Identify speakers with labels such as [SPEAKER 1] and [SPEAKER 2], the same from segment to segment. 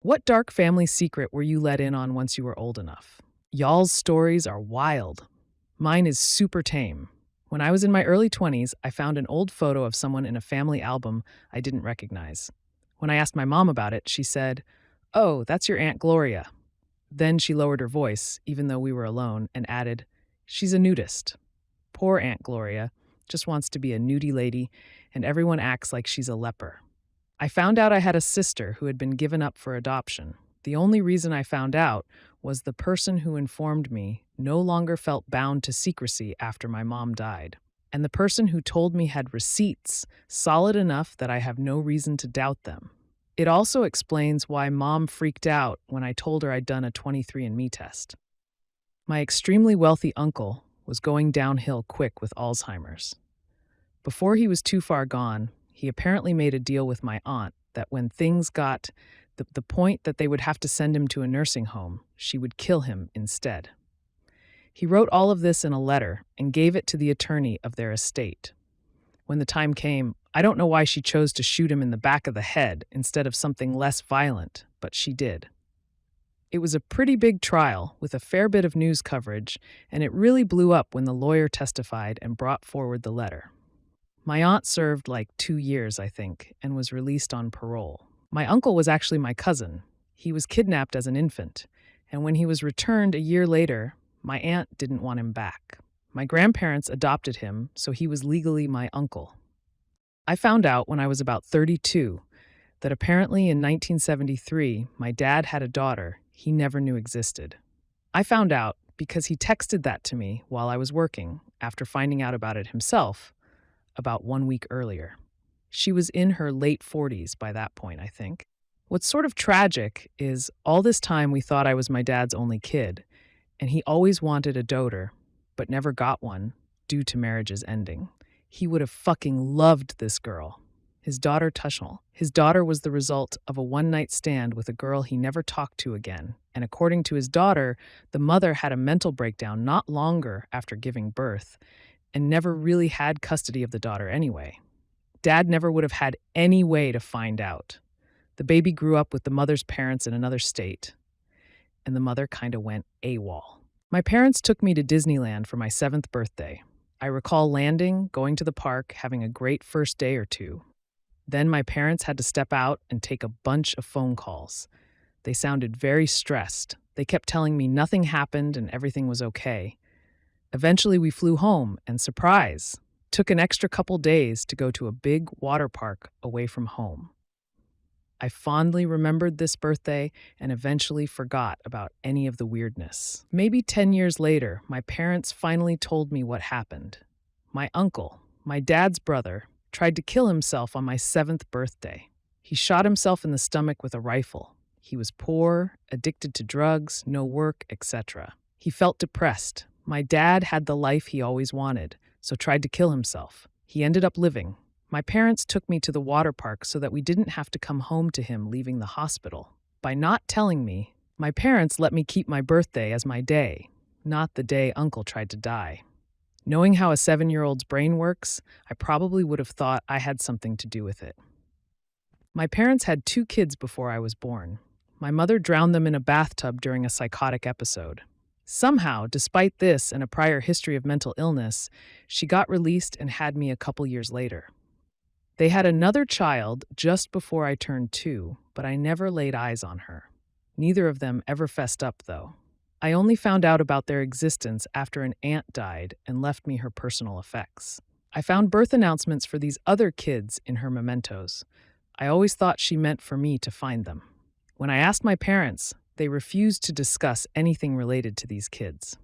[SPEAKER 1] What dark family secret were you let in on once you were old enough? Y'all's stories are wild. Mine is super tame. When I was in my early 20s, I found an old photo of someone in a family album I didn't recognize. When I asked my mom about it, she said, "Oh, that's your Aunt Gloria." Then she lowered her voice, even though we were alone, and added, "She's a nudist. Poor Aunt Gloria. Just wants to be a nudie lady, and everyone acts like she's a leper." I found out I had a sister who had been given up for adoption. The only reason I found out was the person who informed me no longer felt bound to secrecy after my mom died. And the person who told me had receipts solid enough that I have no reason to doubt them. It also explains why mom freaked out when I told her I'd done a 23andMe test. My extremely wealthy uncle was going downhill quick with Alzheimer's. Before he was too far gone, he apparently made a deal with my aunt that when things got the point that they would have to send him to a nursing home, she would kill him instead. He wrote all of this in a letter and gave it to the attorney of their estate. When the time came, I don't know why she chose to shoot him in the back of the head instead of something less violent, but she did. It was a pretty big trial with a fair bit of news coverage, and it really blew up when the lawyer testified and brought forward the letter. My aunt served like 2 years, I think, and was released on parole. My uncle was actually my cousin. He was kidnapped as an infant, and when he was returned a year later, my aunt didn't want him back. My grandparents adopted him, so he was legally my uncle. I found out when I was about 32 that apparently in 1973, my dad had a daughter he never knew existed. I found out because he texted that to me while I was working after finding out about it himself about 1 week earlier. She was in her late 40s by that point, I think. What's sort of tragic is all this time we thought I was my dad's only kid, and he always wanted a daughter, but never got one due to marriage's ending. He would have fucking loved this girl, his daughter Tushal. His daughter was the result of a one-night stand with a girl he never talked to again, and according to his daughter, the mother had a mental breakdown not longer after giving birth, and never really had custody of the daughter anyway. Dad never would have had any way to find out. The baby grew up with the mother's parents in another state, and the mother kind of went AWOL. My parents took me to Disneyland for my 7th birthday. I recall landing, going to the park, having a great first day or two. Then my parents had to step out and take a bunch of phone calls. They sounded very stressed. They kept telling me nothing happened and everything was okay. Eventually, we flew home, and surprise, took an extra couple days to go to a big water park away from home. I fondly remembered this birthday and eventually forgot about any of the weirdness. Maybe 10 years later, my parents finally told me what happened. My uncle, my dad's brother, tried to kill himself on my 7th birthday. He shot himself in the stomach with a rifle. He was poor, addicted to drugs, no work, etc. He felt depressed. My dad had the life he always wanted, so tried to kill himself. He ended up living. My parents took me to the water park so that we didn't have to come home to him leaving the hospital. By not telling me, my parents let me keep my birthday as my day, not the day Uncle tried to die. Knowing how a 7-year-old's brain works, I probably would have thought I had something to do with it. My parents had 2 kids before I was born. My mother drowned them in a bathtub during a psychotic episode. Somehow, despite this and a prior history of mental illness, she got released and had me a couple years later. They had another child just before I turned 2, but I never laid eyes on her. Neither of them ever fessed up, though. I only found out about their existence after an aunt died and left me her personal effects. I found birth announcements for these other kids in her mementos. I always thought she meant for me to find them. When I asked my parents, they refused to discuss anything related to these kids.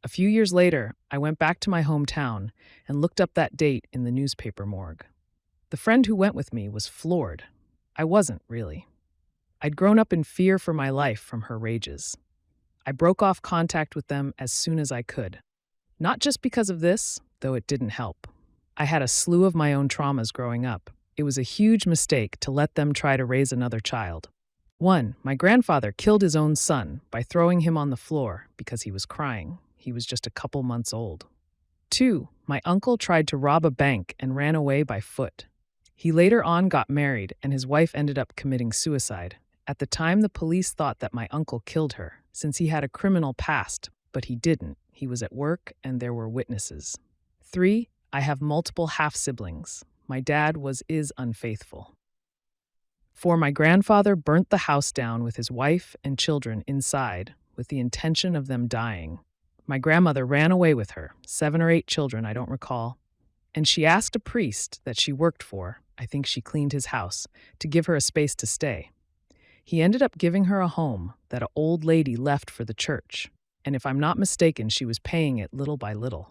[SPEAKER 1] A few years later, I went back to my hometown and looked up that date in the newspaper morgue. The friend who went with me was floored. I wasn't, really. I'd grown up in fear for my life from her rages. I broke off contact with them as soon as I could. Not just because of this, though it didn't help. I had a slew of my own traumas growing up. It was a huge mistake to let them try to raise another child. 1, my grandfather killed his own son by throwing him on the floor because he was crying. He was just a couple months old. 2, my uncle tried to rob a bank and ran away by foot. He later on got married and his wife ended up committing suicide. At the time, the police thought that my uncle killed her, since he had a criminal past, but he didn't. He was at work and there were witnesses. 3. I have multiple half-siblings. My dad is unfaithful. 4. My grandfather burnt the house down with his wife and children inside with the intention of them dying. My grandmother ran away with her, 7 or 8 children, I don't recall, and she asked a priest that she worked for, I think she cleaned his house, to give her a space to stay. He ended up giving her a home that an old lady left for the church, and if I'm not mistaken, she was paying it little by little.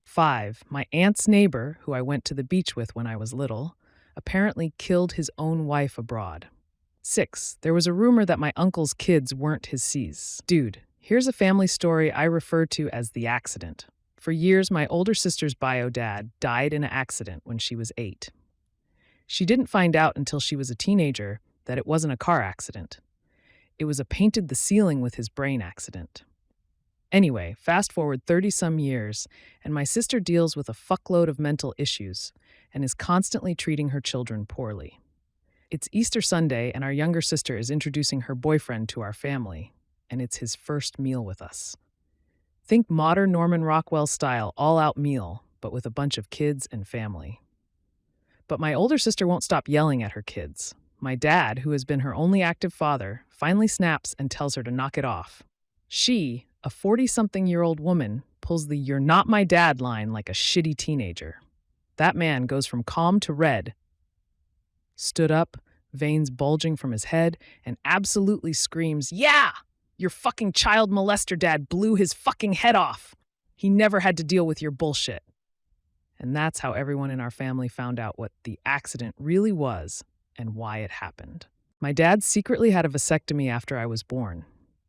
[SPEAKER 1] 5. My aunt's neighbor, who I went to the beach with when I was little, apparently killed his own wife abroad. 6. There was a rumor that my uncle's kids weren't his C's. Dude, here's a family story I refer to as the accident. For years, my older sister's bio dad died in an accident when she was 8. She didn't find out until she was a teenager that it wasn't a car accident. It was a painted the ceiling with his brain accident. Anyway, fast forward 30-some years, and my sister deals with a fuckload of mental issues and is constantly treating her children poorly. It's Easter Sunday, and our younger sister is introducing her boyfriend to our family, and it's his first meal with us. Think modern Norman Rockwell-style all-out meal, but with a bunch of kids and family. But my older sister won't stop yelling at her kids. My dad, who has been her only active father, finally snaps and tells her to knock it off. She, a 40-something-year-old woman, pulls the "you're not my dad" line like a shitty teenager. That man goes from calm to red, stood up, veins bulging from his head, and absolutely screams, "Yeah! Your fucking child molester dad blew his fucking head off. He never had to deal with your bullshit." And that's how everyone in our family found out what the accident really was and why it happened. My dad secretly had a vasectomy after I was born,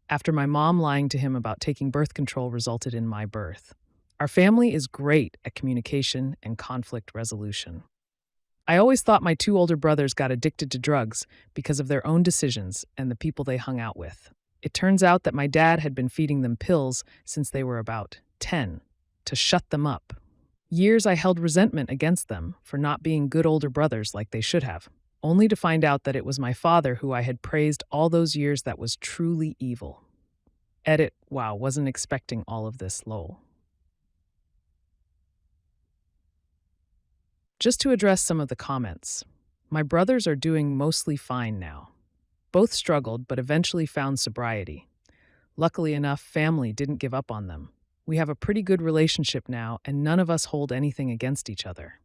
[SPEAKER 1] after my mom lying to him about taking birth control resulted in my birth. Our family is great at communication and conflict resolution. I always thought my 2 older brothers got addicted to drugs because of their own decisions and the people they hung out with. It turns out that my dad had been feeding them pills since they were about 10 to shut them up. Years I held resentment against them for not being good older brothers like they should have, only to find out that it was my father who I had praised all those years that was truly evil. Edit, wow, wasn't expecting all of this, lol. Just to address some of the comments, my brothers are doing mostly fine now. Both struggled, but eventually found sobriety. Luckily enough, family didn't give up on them. We have a pretty good relationship now, and none of us hold anything against each other.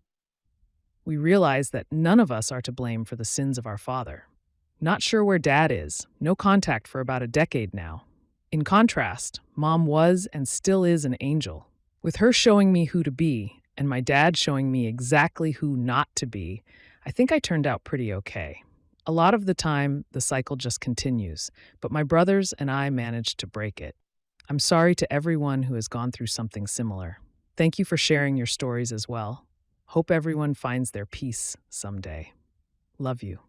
[SPEAKER 1] We realize that none of us are to blame for the sins of our father. Not sure where dad is, no contact for about a decade now. In contrast, mom was and still is an angel. With her showing me who to be, and my dad showing me exactly who not to be, I think I turned out pretty okay. A lot of the time, the cycle just continues, but my brothers and I managed to break it. I'm sorry to everyone who has gone through something similar. Thank you for sharing your stories as well. Hope everyone finds their peace someday. Love you.